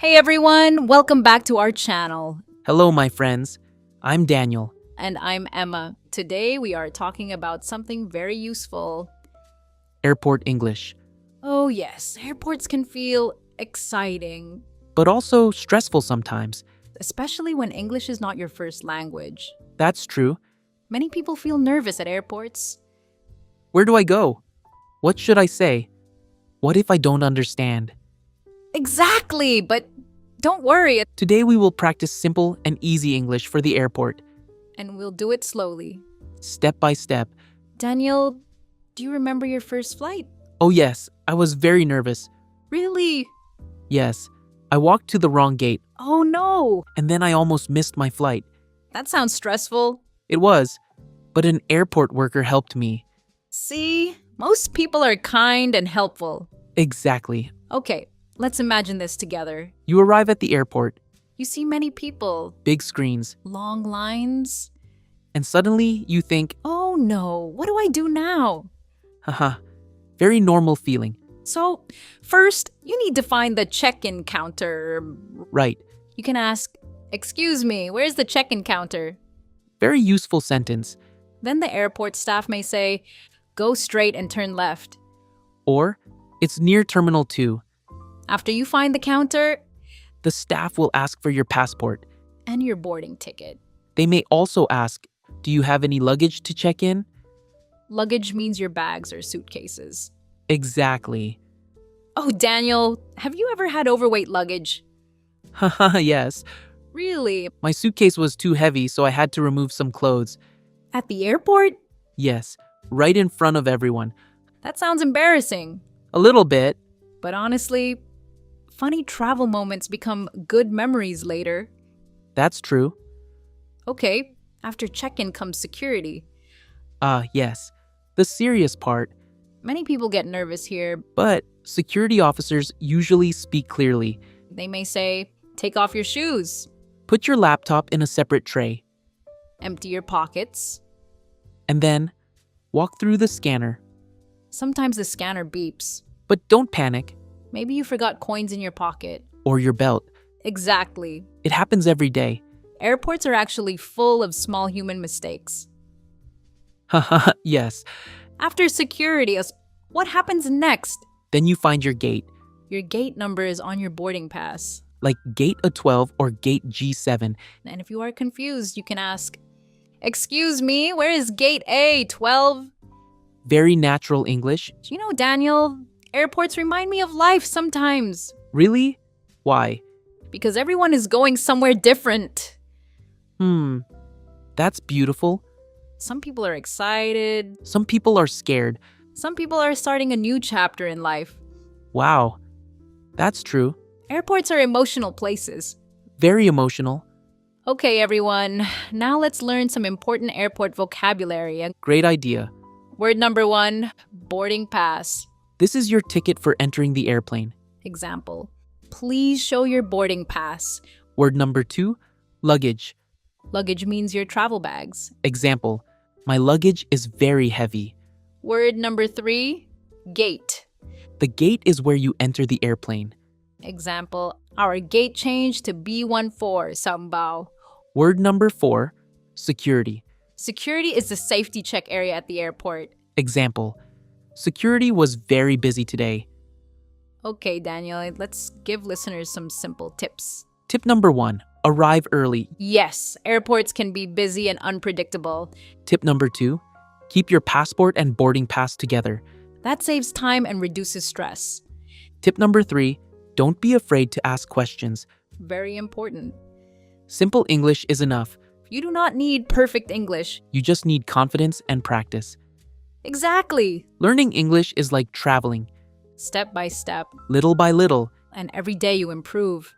Hey everyone, welcome back to our channel. Hello, my friends. I'm Daniel. And I'm Emma. Today we are talking about something very useful. Airport English, Oh yes, airports can feel exciting, but also stressful sometimes. especially when English is not your first language. That's true. Many people feel nervous at airports. Where do I go? What should I say? What if I don't understand? Exactly, but don't worry, Today we will practice simple and easy English for the airport, and we'll do it slowly. step by step. Daniel, do you remember your first flight? Oh yes, I was very nervous. Really? Yes, I walked to the wrong gate, Oh no, and then I almost missed my flight. that sounds stressful. It was, but an airport worker helped me. See, most people are kind and helpful. Exactly. Okay, let's imagine this together. You arrive at the airport, You see many people, big screens, long lines. and suddenly you think, Oh no, what do I do now? haha, very normal feeling. So, first, you need to find the check-in counter. Right. You can ask, "Excuse me, where's the check-in counter?" Very useful sentence. Then the airport staff may say, "Go straight and turn left." Or, it's near Terminal 2. After you find the counter The staff will ask for your passport. and your boarding ticket. They may also ask, do you have any luggage to check in? Luggage means your bags or suitcases. Exactly. Oh, Daniel, have you ever had overweight luggage? Haha, yes. Really? My suitcase was too heavy, so I had to remove some clothes. At the airport? Yes, right in front of everyone. That sounds embarrassing. A little bit. But honestly, funny travel moments become good memories later. That's true. Okay, after check-in comes security. Yes. The serious part. Many people get nervous here. But security officers usually speak clearly. They may say, "Take off your shoes, Put your laptop in a separate tray. empty your pockets." And then, walk through the scanner. Sometimes the scanner beeps. But don't panic. Maybe you forgot coins in your pocket. Or your belt. Exactly. It happens every day. Airports are actually full of small human mistakes. Haha, yes. After security, what happens next? Then you find your gate, Your gate number is on your boarding pass. like gate A12 or gate G7. And if you are confused, you can ask, "Excuse me, where is gate A12? Very natural English. You know, Daniel, airports remind me of life sometimes Really? Why? because everyone is going somewhere different. That's beautiful. Some people are excited. Some people are scared. Some people are starting a new chapter in life. Wow. That's true. Airports are emotional places. Very emotional. Okay, everyone, now let's learn some important airport vocabulary. And Great idea. word number 1, boarding pass. This is your ticket for entering the airplane. Example, please show your boarding pass. Word number 2, luggage. Luggage means your travel bags. Example, my luggage is very heavy. Word number 3, gate. The gate is where you enter the airplane. Example, our gate changed to B14, Sambao. Word number 4, security. Security is the safety check area at the airport. Example, security was very busy today. Okay, Daniel, let's give listeners some simple tips. Tip number 1, arrive early. Yes, airports can be busy and unpredictable. Tip number 2, keep your passport and boarding pass together. That saves time and reduces stress. Tip number 3, don't be afraid to ask questions. Very important. Simple English is enough. You do not need perfect English. You just need confidence and practice. Exactly. Learning English is like traveling, Step by step, little by little. and every day you improve.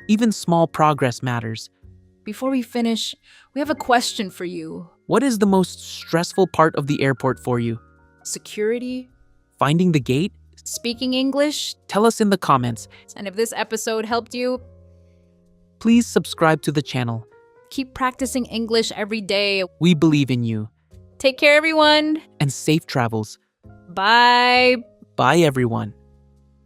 Even small progress matters. Before we finish, we have a question for you. What is the most stressful part of the airport for you? Security? Finding the gate? Speaking English? Tell us in the comments. And if this episode helped you, Please subscribe to the channel. keep practicing English every day. We believe in you. Take care, everyone. And safe travels. Bye. Bye, everyone.